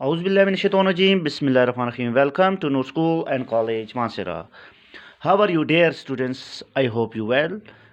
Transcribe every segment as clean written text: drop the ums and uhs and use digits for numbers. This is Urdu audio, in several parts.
Auzubillahiminash-shaytanir-rajeem. Bismillahir-rahmanir-rahim. Welcome to Noor School and College Mansehra. How are you dear students? I hope you well.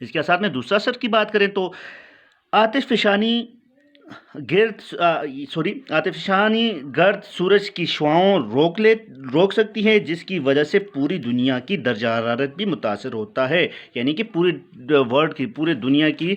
اس کے اثرات میں دوسرا اثر کی بات کریں تو آتش فشانی گرد سورج کی شعاؤں روک سکتی ہے، جس کی وجہ سے پوری دنیا کی درجہ حرارت بھی متاثر ہوتا ہے، یعنی کہ پورے دنیا کی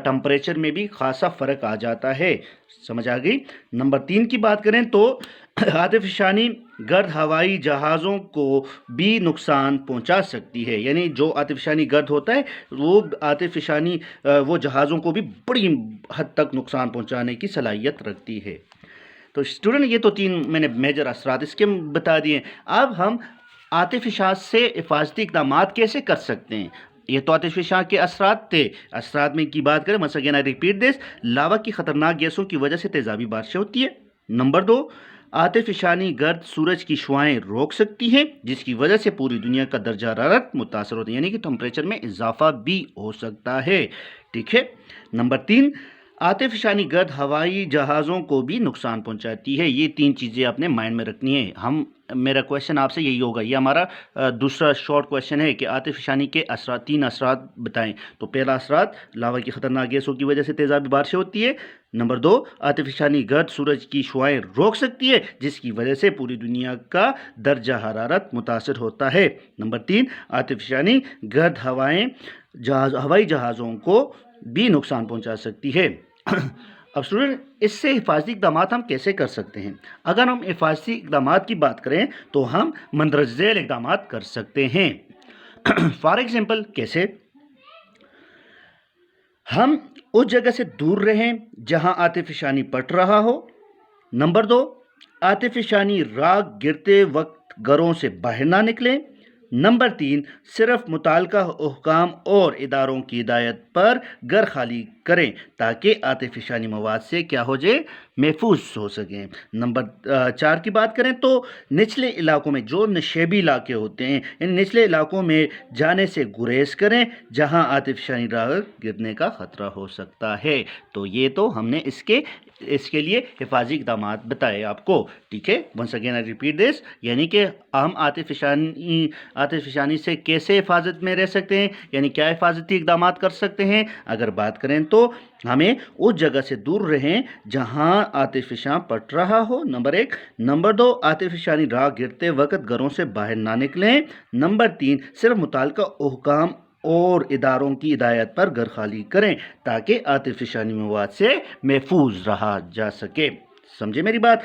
ٹمپریچر میں بھی خاصا فرق آ جاتا ہے۔ سمجھ آ گئی؟ نمبر 3 کی بات کریں تو آتش فشانی گرد ہوائی جہازوں کو بھی نقصان پہنچا سکتی ہے، یعنی جو آتش فشانی گرد ہوتا ہے وہ آتش فشانی وہ جہازوں کو بھی بڑی حد تک نقصان پہنچانے کی صلاحیت رکھتی ہے۔ تو اسٹوڈنٹ یہ تو 3 میں نے میجر اثرات اس کے بتا دیے۔ اب ہم آتش فشاں سے حفاظتی اقدامات کیسے کر سکتے ہیں؟ یہ تو آتش فشاں کے اثرات تھے۔ اثرات میں کی بات کریں، once again I repeat this، لاوا کی خطرناک گیسوں کی وجہ سے تیزابی بارشیں ہوتی ہے۔ نمبر 2، آتش فشانی گرد سورج کی شعاعیں روک سکتی ہیں، جس کی وجہ سے پوری دنیا کا درجہ حرارت متاثر ہوتا ہے، یعنی کہ ٹمپریچر میں اضافہ بھی ہو سکتا ہے، ٹھیک ہے۔ نمبر 3، آتش فشانی گرد ہوائی جہازوں کو بھی نقصان پہنچاتی ہے۔ یہ 3 چیزیں آپ نے مائنڈ میں رکھنی ہے۔ میرا کویشچن آپ سے یہی ہوگا، یہ ہمارا دوسرا شارٹ کویشچن ہے کہ آتش فشانی کے اثرات 3 اثرات بتائیں۔ تو پہلا اثرات، لاوا کی خطرناک گیسوں کی وجہ سے تیزابی بارشیں ہوتی ہے۔ نمبر 2، آتش فشانی گرد سورج کی شعاعیں روک سکتی ہے، جس کی وجہ سے پوری دنیا کا درجہ حرارت متاثر ہوتا ہے۔ نمبر 3، آتش فشانی گرد ہوائی جہازوں کو بھی نقصان پہنچا سکتی ہے۔ اب اسٹوڈنٹ اس سے حفاظتی اقدامات ہم کیسے کر سکتے ہیں؟ اگر ہم حفاظتی اقدامات کی بات کریں تو ہم مندرجہ ذیل اقدامات کر سکتے ہیں۔ فار ایگزامپل کیسے؟ ہم اس جگہ سے دور رہیں جہاں آتش فشانی پڑ رہا ہو۔ نمبر 2، آتش فشانی راکھ گرتے وقت گھروں سے باہر نہ نکلیں۔ نمبر 3، صرف متعلقہ حکام اور اداروں کی ہدایت پر گھر خالی کریں تاکہ آتش فشانی مواد سے کیا ہو جائے، محفوظ ہو سکیں۔ نمبر 4 کی بات کریں تو نچلے علاقوں میں، جو نشیبی علاقے ہوتے ہیں، ان نچلے علاقوں میں جانے سے گریز کریں جہاں آتش فشانی راکھ گرنے کا خطرہ ہو سکتا ہے۔ تو یہ تو ہم نے اس کے لیے حفاظتی اقدامات بتائے آپ کو، ٹھیک ہے۔ once again I repeat this، یعنی کہ ہم آتش فشانی سے کیسے حفاظت میں رہ سکتے ہیں، یعنی کیا حفاظتی اقدامات کر سکتے ہیں۔ اگر بات کریں تو ہمیں اس جگہ سے دور رہیں جہاں آتش فشاں پڑ رہا ہو، نمبر 1۔ نمبر 2، آتش فشانی راکھ گرتے وقت گھروں سے باہر نہ نکلیں۔ نمبر 3، صرف متعلقہ حکام اور اداروں کی ہدایت پر گھر خالی کریں تاکہ آتش فشانی مواد سے محفوظ رہا جا سکے۔ سمجھے میری بات؟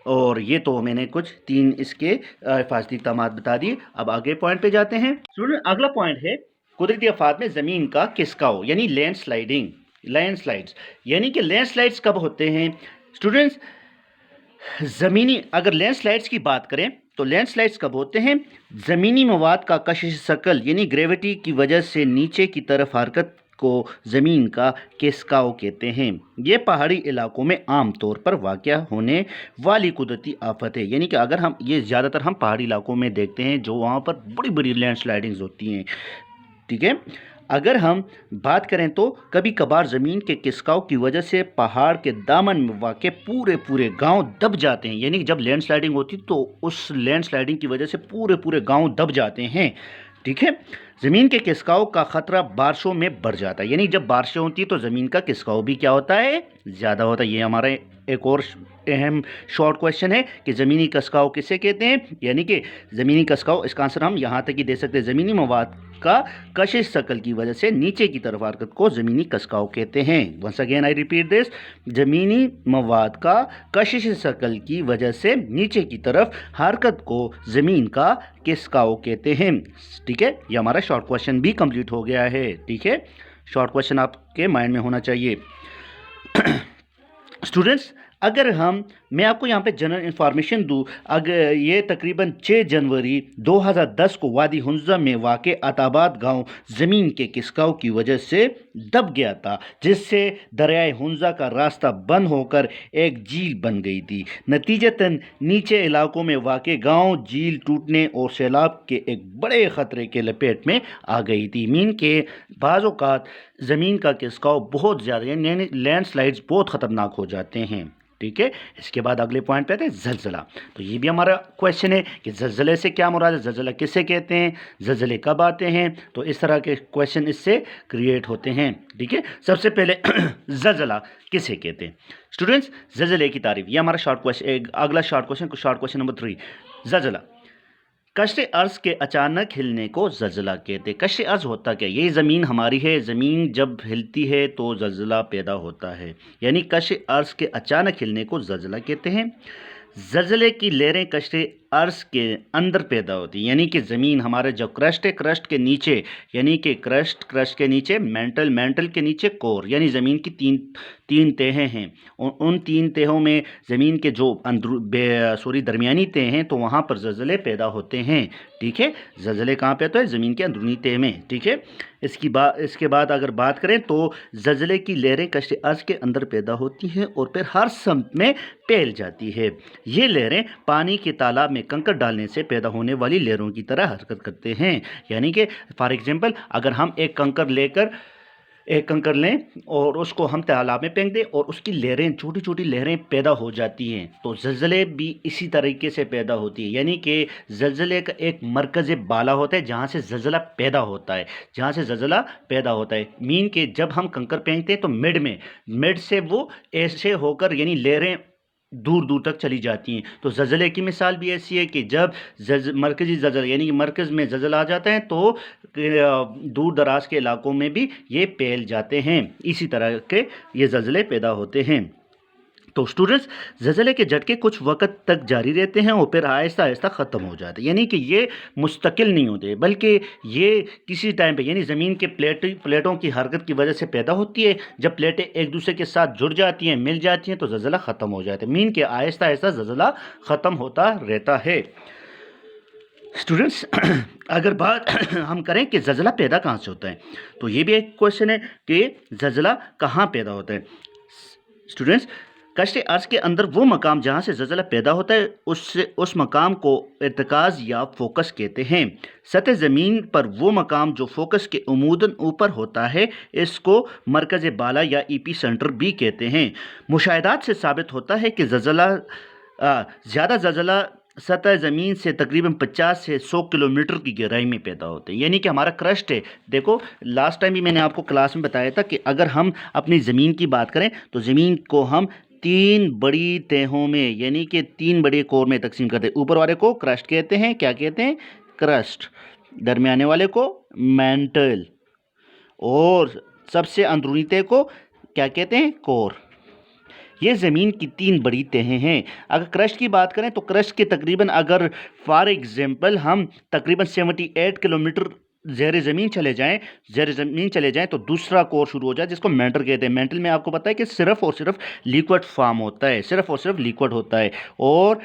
اور یہ تو میں نے کچھ 3 اس کے حفاظتی اقدامات بتا دیے۔ اب آگے پوائنٹ پہ جاتے ہیں۔ اگلا پوائنٹ ہے قدرتی آفات میں زمین کا کھسکاؤ، یعنی لینڈ سلائڈز۔ یعنی کہ لینڈ سلائڈز کب ہوتے ہیں اسٹوڈنٹس؟ اگر لینڈ سلائڈز کی بات کریں تو لینڈ سلائڈز کب ہوتے ہیں؟ زمینی مواد کا کشش ثقل یعنی گریوٹی کی وجہ سے نیچے کی طرف حرکت کو زمین کا کھسکاؤ کہتے ہیں۔ یہ پہاڑی علاقوں میں عام طور پر واقع ہونے والی قدرتی آفت ہے، یعنی کہ اگر یہ زیادہ تر ہم پہاڑی علاقوں میں دیکھتے ہیں جو وہاں پر بڑی بڑی لینڈ سلائڈنگز ہوتی ہیں، ٹھیک ہے۔ اگر ہم بات کریں تو کبھی کبھار زمین کے کھسکاؤ کی وجہ سے پہاڑ کے دامن میں واقع پورے گاؤں دب جاتے ہیں، یعنی جب لینڈ سلائڈنگ ہوتی تو اس لینڈ سلائڈنگ کی وجہ سے پورے گاؤں دب جاتے ہیں، ٹھیک ہے۔ زمین کے کھسکاؤ کا خطرہ بارشوں میں بڑھ جاتا ہے، یعنی جب بارشیں ہوتی ہیں تو زمین کا کھسکاؤ بھی کیا ہوتا ہے، زیادہ ہوتا ہے۔ یہ ہمارا ایک اور اہم شارٹ کویشچن ہے کہ زمینی کھسکاؤ کسے کہتے ہیں، یعنی کہ زمینی کھسکاؤ، اس کا آنسر ہم یہاں تک ہی دے سکتے ہیں، زمینی مواد کا کشش ثقل کی وجہ سے نیچے کی طرف حرکت کو زمینی کھسکاؤ کہتے ہیں۔ once again I repeat this، زمینی مواد کا کشش ثقل کی وجہ سے نیچے کی طرف حرکت کو زمین کا کھسکاؤ کہتے ہیں، ٹھیک ہے۔ یہ ہمارا شارٹ کویشچن بھی کمپلیٹ ہو گیا ہے، ٹھیک ہے۔ شارٹ کویشچن آپ کے مائنڈ میں ہونا چاہیے۔ اسٹوڈنٹس اگر میں آپ کو یہاں پہ جنرل انفارمیشن دوں، اگر یہ تقریباً 6 جنوری 2010 کو وادی ہنزہ میں واقع عطاباد گاؤں زمین کے کھسکاؤ کی وجہ سے دب گیا تھا، جس سے دریائے ہنزہ کا راستہ بند ہو کر ایک جھیل بن گئی تھی۔ نتیجتاً نیچے علاقوں میں واقع گاؤں جھیل ٹوٹنے اور سیلاب کے ایک بڑے خطرے کے لپیٹ میں آ گئی تھی۔ مین کے بعض اوقات زمین کا کھسکاؤ بہت زیادہ، یعنی لینڈ سلائڈز بہت خطرناک ہو جاتے ہیں، ٹھیک ہے. اس کے بعد اگلے پوائنٹ پہ آتے ہیں زلزلہ. تو یہ بھی ہمارا کویشچن ہے کہ زلزلے سے کیا مراد ہے, زلزلہ کسے کہتے ہیں, زلزلے کب آتے ہیں. تو اس طرح کے کویشچن اس سے کریٹ ہوتے ہیں. ٹھیک ہے. سب سے پہلے زلزلہ کسے کہتے ہیں اسٹوڈنٹس, زلزلے کی تعریف. یہ ہمارا شارٹ کویشچن, اگلا شارٹ کویشچن نمبر 3. زلزلہ کشت ارض کے اچانک ہلنے کو زلزلہ کہتے ہیں. کشت ارض ہوتا کیا, یہ زمین ہماری ہے, زمین جب ہلتی ہے تو زلزلہ پیدا ہوتا ہے, یعنی کشت ارض کے اچانک ہلنے کو زلزلہ کہتے ہیں. زلزلے کی لہریں کشت ارض کے اندر پیدا ہوتی ہیں, یعنی کہ زمین ہمارے جو کرسٹ ہے, کرسٹ کے نیچے, یعنی کہ کرسٹ کے نیچے مینٹل کے نیچے کور, یعنی زمین کی تین تہیں ہیں. ان تین تہوں میں زمین کے جو درمیانی تہیں ہیں, تو وہاں پر زلزلے پیدا ہوتے ہیں. ٹھیک ہے. زلزلے کہاں پہ ہوتے ہیں, زمین کے اندرونی تہ میں. ٹھیک ہے. اس کے بعد اگر بات کریں تو زلزلے کی لہریں کشت ارض کے اندر پیدا ہوتی ہیں اور پھر ہر سمت میں پھیل جاتی ہے. یہ لہریں پانی کے تالاب میں کنکر ڈالنے سے پیدا ہونے والی لہروں کی طرح حرکت کرتے ہیں. یعنی کہ فار ایگزامپل اگر ہم ایک کنکر لیں اور اس کو ہم تالاب میں پھینک دیں اور اس کی لہریں, چھوٹی چھوٹی لہریں پیدا ہو جاتی ہیں, تو زلزلے بھی اسی طریقے سے پیدا ہوتی ہے. یعنی کہ زلزلے کا ایک مرکز بالا ہوتا ہے جہاں سے زلزلہ پیدا ہوتا ہے, مین کہ جب ہم کنکر پھینکتے ہیں تو مڈ سے وہ ایسے ہو کر, یعنی لہریں دور تک چلی جاتی ہیں. تو زلزلے کی مثال بھی ایسی ہے کہ جب مرکزی زلزلہ, یعنی کہ مرکز میں زلزلہ آ جاتا ہے تو دور دراز کے علاقوں میں بھی یہ پھیل جاتے ہیں. اسی طرح کے یہ زلزلے پیدا ہوتے ہیں. تو اسٹوڈنٹس, زلزلے کے جھٹکے کچھ وقت تک جاری رہتے ہیں اور پھر آہستہ آہستہ ختم ہو جاتے ہیں. یعنی کہ یہ مستقل نہیں ہوتے, بلکہ یہ کسی ٹائم پہ, یعنی زمین کے پلیٹوں کی حرکت کی وجہ سے پیدا ہوتی ہے. جب پلیٹیں ایک دوسرے کے ساتھ جڑ جاتی ہیں, مل جاتی ہیں, تو زلزلہ ختم ہو جاتا ہے. مین کہ آہستہ آہستہ زلزلہ ختم ہوتا رہتا ہے. اسٹوڈنٹس, اگر بات ہم کریں کہ زلزلہ پیدا کہاں سے ہوتا ہے, تو یہ بھی ایک کویشچن ہے کہ زلزلہ کہاں پیدا ہوتا ہے. اسٹوڈنٹس, کشت ارض کے اندر وہ مقام جہاں سے زلزلہ پیدا ہوتا ہے اس مقام کو ارتکاز یا فوکس کہتے ہیں. سطح زمین پر وہ مقام جو فوکس کے عموداً اوپر ہوتا ہے اس کو مرکز بالا یا ایپی سینٹر بھی کہتے ہیں. مشاہدات سے ثابت ہوتا ہے کہ زیادہ زلزلہ سطح زمین سے تقریباً 50 سے 100 کلومیٹر کی گہرائی میں پیدا ہوتے ہیں. یعنی کہ ہمارا کرسٹ ہے, دیکھو لاسٹ ٹائم بھی میں نے آپ کو کلاس میں بتایا تھا کہ اگر ہم اپنی زمین کی بات کریں تو زمین کو ہم 3 بڑی تہوں میں, یعنی کہ 3 بڑے کور میں تقسیم کرتے ہیں. اوپر والے کو کرسٹ کہتے ہیں, کیا کہتے ہیں, کرسٹ. درمیانے والے کو مینٹل, اور سب سے اندرونی تہ کو کیا کہتے ہیں, کور. یہ زمین کی 3 بڑی تہیں ہیں. اگر کرسٹ کی بات کریں تو کرسٹ کے تقریباً, اگر فار ایگزامپل ہم تقریباً 78 کلومیٹر زیر زمین چلے جائیں تو دوسرا کور شروع ہو جائے جس کو مینٹل کہتے ہیں. مینٹل میں آپ کو پتہ ہے کہ صرف اور صرف لیکوڈ فارم ہوتا ہے, لیکوڈ ہوتا ہے. اور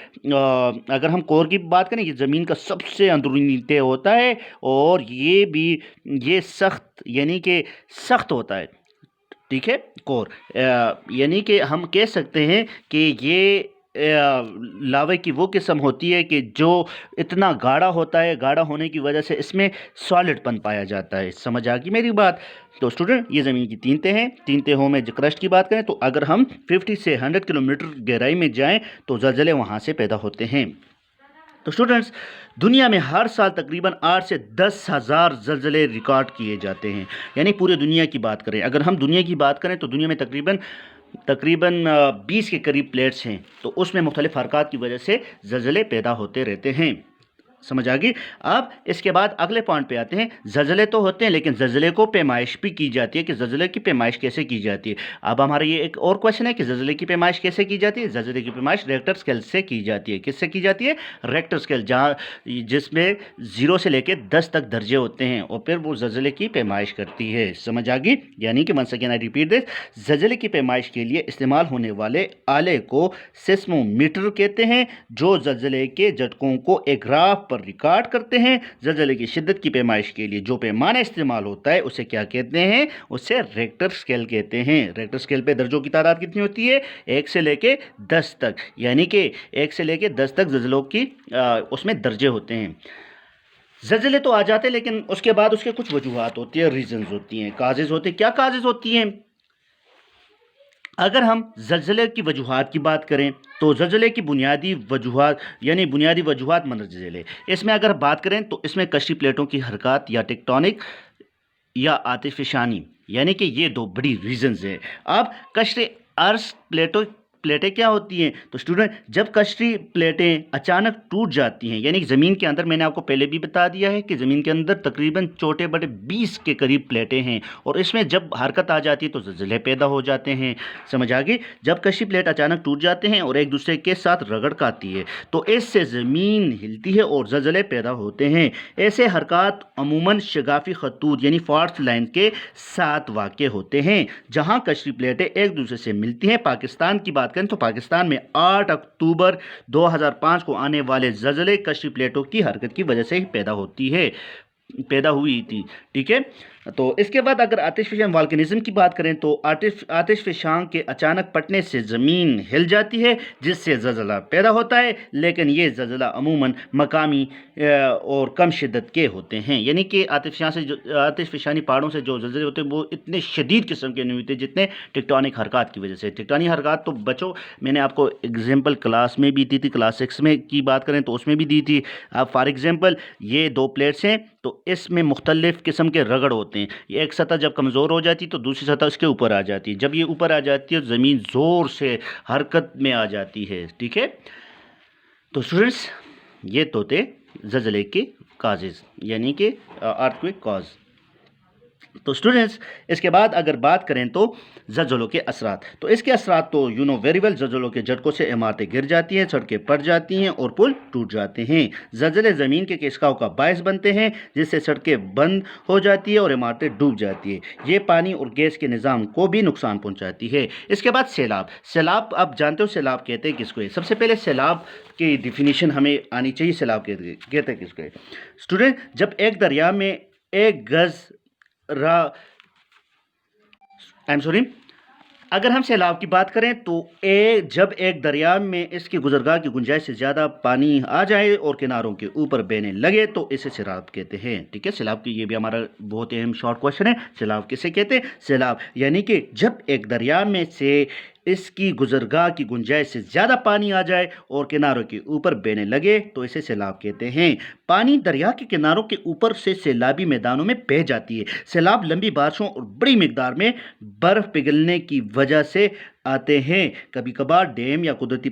اگر ہم کور کی بات کریں, یہ زمین کا سب سے اندرونی تہ ہوتا ہے, اور یہ سخت, یعنی کہ سخت ہوتا ہے. ٹھیک ہے. کور یعنی کہ ہم کہہ سکتے ہیں کہ یہ لاوے کی وہ قسم ہوتی ہے کہ جو اتنا گاڑھا ہوتا ہے, گاڑھا ہونے کی وجہ سے اس میں سالڈ پن پایا جاتا ہے. سمجھ آ گئی میری بات؟ تو اسٹوڈنٹ, یہ زمین کی 3 تہیں ہیں. 3 تہوں میں کرسٹ کی بات کریں تو اگر ہم 50 سے 100 کلومیٹر گہرائی میں جائیں تو زلزلے وہاں سے پیدا ہوتے ہیں. تو اسٹوڈنٹس, دنیا میں ہر سال تقریباً 8 سے 10 ہزار زلزلے ریکارڈ کیے جاتے ہیں. یعنی پورے دنیا کی بات کریں, اگر ہم دنیا کی بات کریں تو دنیا میں تقریباً 20 کے قریب پلیٹس ہیں, تو اس میں مختلف حرکات کی وجہ سے زلزلے پیدا ہوتے رہتے ہیں. سمجھ آ گئی؟ اب اس کے بعد اگلے پوائنٹ پہ آتے ہیں. زلزلے تو ہوتے ہیں لیکن زلزلے کو پیمائش بھی کی جاتی ہے کہ زلزلے کی پیمائش کیسے کی جاتی ہے. اب ہمارا یہ ایک اور کویشچن ہے کہ زلزلے کی پیمائش کیسے کی جاتی ہے. زلزلے کی پیمائش ریکٹر اسکیل سے کی جاتی ہے. کس سے کی جاتی ہے؟ ریکٹر اسکیل, جس میں 0 سے لے کے 10 تک درجے ہوتے ہیں, اور پھر وہ زلزلے کی پیمائش کرتی ہے. سمجھ آ گئی؟ یعنی کہ once again I repeat this, زلزلے کی پیمائش کے لیے استعمال ہونے والے آلے کو سیسمومیٹر کہتے ہیں, جو زلزلے کے جھٹکوں کو ایک گراف پر ریکارڈ کرتے ہیں. زلزلے کی شدت کی پیمائش کے لیے جو پیمانہ استعمال ہوتا ہے اسے کیا کہتے ہیں؟ اسے ریکٹر اسکیل کہتے ہیں. ریکٹر اسکیل پہ درجوں کی تعداد کتنی ہوتی ہے؟ 1 سے لے کے 10 تک, یعنی کہ 1 سے لے کے 10 تک زلزلوں کی اس میں درجے ہوتے ہیں. زلزلے تو آ جاتے ہیں لیکن اس کے بعد اس کے کچھ وجوہات ہوتی ہیں, ریزنز ہوتی ہیں, کازز ہوتے ہیں. کیا کازز ہوتی ہیں؟ اگر ہم زلزلے کی وجوہات کی بات کریں تو زلزلے کی بنیادی وجوہات مندرجہ ذیل ہے۔ اس میں اگر بات کریں تو اس میں کشتی پلیٹوں کی حرکات یا ٹیکٹونک یا آتش فشانی، یعنی کہ یہ دو بڑی ریزنز ہیں۔ اب کشتی ارض پلیٹیں کیا ہوتی ہیں؟ تو اسٹوڈنٹ، جب کشتی پلیٹیں اچانک ٹوٹ جاتی ہیں، یعنی کہ زمین کے اندر، میں نے آپ کو پہلے بھی بتا دیا ہے کہ زمین کے اندر تقریباً چھوٹے بڑے 20 کے قریب پلیٹیں ہیں، اور اس میں جب حرکت آ جاتی ہے تو زلزلے پیدا ہو جاتے ہیں۔ سمجھ آ گئی؟ جب کشتی پلیٹ اچانک ٹوٹ جاتے ہیں اور ایک دوسرے کے ساتھ رگڑ کھاتی ہے تو اس سے زمین ہلتی ہے اور زلزلے پیدا ہوتے ہیں۔ ایسے حرکات عموماً شگافی خطوط یعنی فالٹ لائن کے ساتھ واقع ہوتے ہیں، جہاں کشتی پلیٹیں ایک دوسرے سے ملتی ہیں۔ پاکستان کی بات کریں تو پاکستان میں 8 اکتوبر 2005 کو آنے والے زلزلے کشتی پلیٹوں کی حرکت کی وجہ سے ہی پیدا ہوئی تھی، ٹھیک ہے۔ تو اس کے بعد اگر آتش فشاں والکینزم کی بات کریں تو آتش فشاں کے اچانک پھٹنے سے زمین ہل جاتی ہے، جس سے زلزلہ پیدا ہوتا ہے، لیکن یہ زلزلہ عموماً مقامی اور کم شدت کے ہوتے ہیں۔ یعنی کہ آتش فشانی پہاڑوں سے جو زلزلے ہوتے ہیں وہ اتنے شدید قسم کے نہیں ہوتے جتنے ٹیکٹونک حرکات کی وجہ سے۔ ٹیکٹونک حرکات تو بچو میں نے آپ کو ایگزامپل کلاس میں بھی دی تھی، کلاس 6 میں کی بات کریں تو اس میں بھی دی تھی۔ اب فار ایگزامپل یہ دو پلیٹس ہیں تو اس میں مختلف قسم کے رگڑ ہوتے ہیں۔ ایک سطح جب کمزور ہو جاتی تو دوسری سطح اس کے اوپر آ جاتی ہے، جب یہ اوپر آ جاتی ہے زمین زور سے حرکت میں آ جاتی ہے، ٹھیک ہے۔ تو اسٹوڈنٹس، یہ تو تھے زلزلے کے کازز، یعنی کہ ارتھکویک کاز۔ تو اسٹوڈنٹس، اس کے بعد اگر بات کریں تو زلزلوں کے اثرات، تو اس کے اثرات تو ویری ویل، زلزلوں کے جھٹکوں سے عمارتیں گر جاتی ہیں، سڑکیں پھٹ جاتی ہیں اور پل ٹوٹ جاتے ہیں۔ زلزلے زمین کے کھسکاؤ کا باعث بنتے ہیں، جس سے سڑکیں بند ہو جاتی ہیں اور عمارتیں ڈوب جاتی ہیں۔ یہ پانی اور گیس کے نظام کو بھی نقصان پہنچاتی ہے۔ اس کے بعد سیلاب آپ جانتے ہو سیلاب کہتے ہیں کس کو ہے؟ سب سے پہلے سیلاب کی ڈیفینیشن ہمیں آنی چاہیے۔ سیلاب کہتے ہیں کس کو ہے؟ اسٹوڈنٹ، جب ایک دریا میں اگر ہم سیلاب کی بات کریں تو جب ایک دریا میں اس کی گزرگاہ کی گنجائش سے زیادہ پانی آ جائے اور کناروں کے اوپر بہنے لگے تو اسے سیلاب کہتے ہیں، ٹھیک ہے۔ سیلاب کی یہ بھی ہمارا بہت اہم شارٹ کوشچن ہے، سیلاب کسے کہتے ہیں؟ سیلاب یعنی کہ جب ایک دریا میں سے اس کی گزرگاہ کی گنجائش سے زیادہ پانی آ جائے اور کناروں کے اوپر بہنے لگے تو اسے سیلاب کہتے ہیں۔ پانی دریا کے کناروں کے اوپر سے سیلابی میدانوں میں بہہ جاتی ہے۔ سیلاب لمبی بارشوں اور بڑی مقدار میں برف پگھلنے کی وجہ سے آتے ہیں۔ کبھی کبھار ڈیم یا قدرتی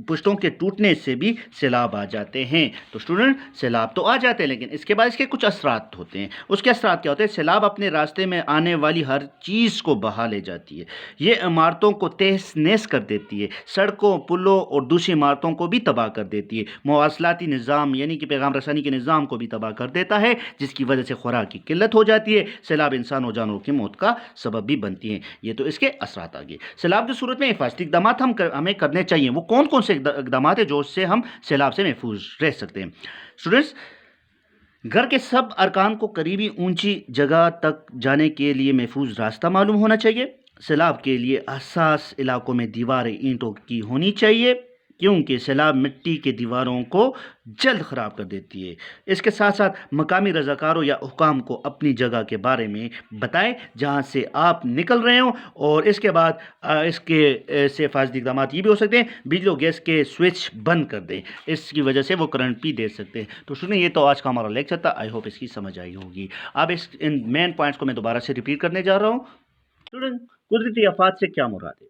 پشتوں کے ٹوٹنے سے بھی سیلاب آ جاتے ہیں۔ تو اسٹوڈنٹ، سیلاب تو آ جاتے ہیں لیکن اس کے بعد اس کے کچھ اثرات ہوتے ہیں۔ اس کے اثرات کیا ہوتے ہیں؟ سیلاب اپنے راستے میں آنے والی ہر چیز کو بہا لے جاتی ہے۔ یہ عمارتوں کو تہس نہس کر دیتی ہے، سڑکوں، پلوں اور دوسری عمارتوں کو بھی تباہ کر دیتی ہے۔ مواصلاتی نظام یعنی کہ پیغام رسانی کے نظام کو بھی تباہ کر دیتا ہے، جس کی وجہ سے خوراک کی قلت ہو جاتی ہے۔ سیلاب انسان اور جانوروں کی موت کا سبب بھی بنتی ہیں۔ یہ تو اس کے اثرات آ گئے۔ سیلاب کی صورت میں حفاظتی اقدامات ہمیں کرنے چاہیے۔ وہ کون کون سے اقدامات ہیں جو اس سے ہم سیلاب سے محفوظ رہ سکتے ہیں؟ اسٹوڈنٹس، گھر کے سب ارکان کو قریبی اونچی جگہ تک جانے کے لیے محفوظ راستہ معلوم ہونا چاہیے۔ سیلاب کے لیے حساس علاقوں میں دیواریں اینٹوں کی ہونی چاہیے، کیونکہ سیلاب مٹی کے دیواروں کو جلد خراب کر دیتی ہے۔ اس کے ساتھ ساتھ مقامی رضاکاروں یا حکام کو اپنی جگہ کے بارے میں بتائیں جہاں سے آپ نکل رہے ہوں، اور اس کے بعد اس کے سے حفاظتی اقدامات یہ بھی ہو سکتے ہیں، بجلی اور گیس کے سوئچ بند کر دیں، اس کی وجہ سے وہ کرنٹ بھی دے سکتے ہیں۔ تو سنیں، یہ تو آج کا ہمارا لیکچر تھا، آئی ہوپ اس کی سمجھ آئی ہوگی۔ اب ان مین پوائنٹس کو میں دوبارہ سے ریپیٹ کرنے جا رہا ہوں۔ اسٹوڈنٹ، قدرتی آفات سے کیا مراد ہے؟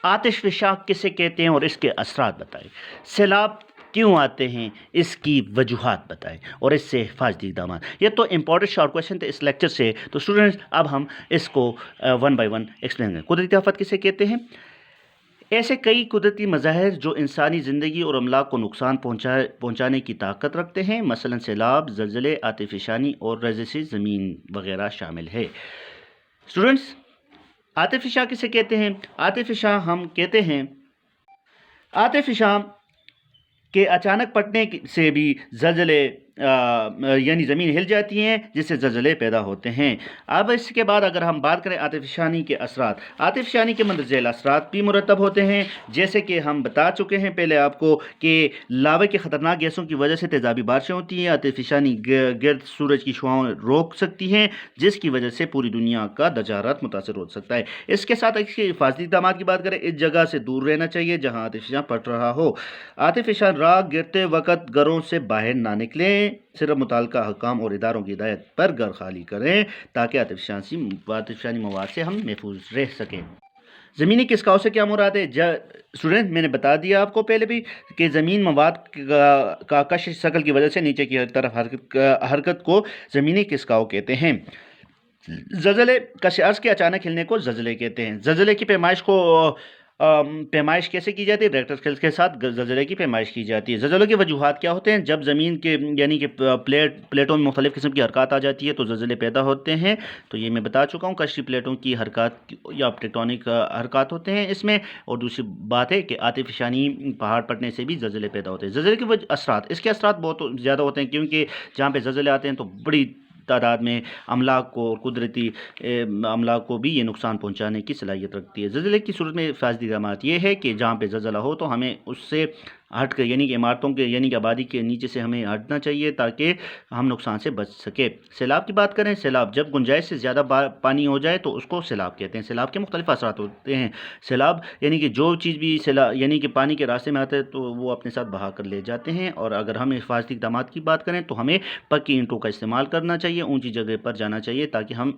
آتش فشاں کسے کہتے ہیں اور اس کے اثرات بتائیں۔ سیلاب کیوں آتے ہیں، اس کی وجوہات بتائیں، اور اس سے حفاظتی اقدامات۔ یہ تو امپورٹنٹ شارٹ کویشچن تھے اس لیکچر سے۔ تو اسٹوڈنٹس، اب ہم اس کو ون بائی ون ایکسپلین کریں۔ قدرتی آفات کسے کہتے ہیں؟ ایسے کئی قدرتی مظاہر جو انسانی زندگی اور املاک کو نقصان پہنچانے کی طاقت رکھتے ہیں، مثلا سیلاب، زلزلے، آتش فشانی اور رزش زمین وغیرہ شامل ہے۔ اسٹوڈنٹس، آتش فشاں کسے کہتے ہیں؟ آتش فشاں ہم کہتے ہیں آتش فشاں کے اچانک پھٹنے سے بھی زلزلے یعنی زمین ہل جاتی ہیں جس سے زلزلے پیدا ہوتے ہیں۔ اب اس کے بعد اگر ہم بات کریں آتش فشانی کے اثرات، آتش فشانی کے مندرجہ ذیل اثرات بھی مرتب ہوتے ہیں، جیسے کہ ہم بتا چکے ہیں پہلے آپ کو کہ لاوا کے خطرناک گیسوں کی وجہ سے تیزابی بارشیں ہوتی ہیں۔ آتش فشانی گرد سورج کی شعاعیں روک سکتی ہیں، جس کی وجہ سے پوری دنیا کا درجہ حرارت متاثر ہو سکتا ہے۔ اس کے ساتھ اس کے حفاظتی اقدامات کی بات کریں، اس جگہ سے دور رہنا چاہیے جہاں آتش فشاں پڑ رہا ہو۔ آتش فشاں راکھ گرتے وقت گھروں سے باہر نہ نکلیں، صرف متعلقہ حکام اور اداروں کی ہدایت پر گھر خالی کریں تاکہ آتش فشانی مواد سے ہم محفوظ رہ سکیں۔ زمینی کھسکاؤ سے کیا مراد ہے؟ اسٹوڈنٹ میں نے بتا دیا آپ کو پہلے بھی کہ زمین مواد کا کشش شکل کی وجہ سے نیچے کی طرف حرکت کو زمینی کھسکاؤ کہتے ہیں۔ زلزلے کشش ارض کے اچانک ہلنے کو زلزلے کہتے ہیں۔ زلزلے کی پیمائش کیسے کی جاتی ہے؟ ریکٹر اسکیل کے ساتھ زلزلے کی پیمائش کی جاتی ہے۔ زلزلوں کی وجوہات کیا ہوتے ہیں؟ جب زمین کے یعنی کہ پلیٹوں میں مختلف قسم کی حرکات آ جاتی ہے تو زلزلے پیدا ہوتے ہیں، تو یہ میں بتا چکا ہوں، کششی پلیٹوں کی حرکات یا ٹیکٹونک حرکات ہوتے ہیں اس میں۔ اور دوسری بات ہے کہ آتش فشانی پہاڑ پھٹنے سے بھی زلزلے پیدا ہوتے ہیں۔ زلزلے کے اثرات، اس کے اثرات بہت زیادہ ہوتے ہیں، کیونکہ جہاں پہ زلزلے آتے ہیں تو بڑی تعداد میں املاک کو اور قدرتی املاک کو بھی یہ نقصان پہنچانے کی صلاحیت رکھتی ہے۔ زلزلے کی صورت میں حفاظتی اقدامات یہ ہے کہ جہاں پہ زلزلہ ہو تو ہمیں اس سے ہٹ کر یعنی کہ عمارتوں کے یعنی کہ آبادی کے نیچے سے ہمیں ہٹنا چاہیے تاکہ ہم نقصان سے بچ سکے۔ سیلاب کی بات کریں، سیلاب جب گنجائش سے زیادہ پانی ہو جائے تو اس کو سیلاب کہتے ہیں۔ سیلاب کے مختلف اثرات ہوتے ہیں۔ سیلاب یعنی کہ جو چیز بھی یعنی کہ پانی کے راستے میں آتا ہے تو وہ اپنے ساتھ بہا کر لے جاتے ہیں، اور اگر ہم حفاظتی اقدامات کی بات کریں تو ہمیں پکی اینٹوں کا استعمال کرنا چاہیے، اونچی جگہ پر جانا چاہیے تاکہ ہم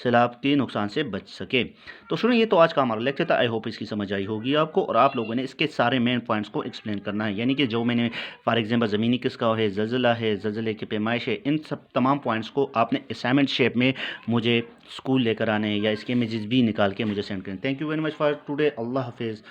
سیلاب کے نقصان سے بچ سکیں۔ تو سنیں، یہ تو آج کا ہمارا لیکچر تھا، آئی ہوپ اس کی سمجھ آئی ہوگی آپ کو، اور آپ لوگوں نے اس کے سارے مین پوائنٹس کو ایکسپلین کرنا ہے، یعنی کہ جو میں نے فار ایگزامپل زمینی کھسکاؤ ہے، زلزلہ ہے، زلزلے کی پیمائش ہے، ان سب تمام پوائنٹس کو آپ نے اسائنمنٹ شیپ میں مجھے اسکول لے کر آنے یا اس کے امیجز بھی نکال کے مجھے سینڈ کریں۔ Thank you very much for today. اللہ حافظ۔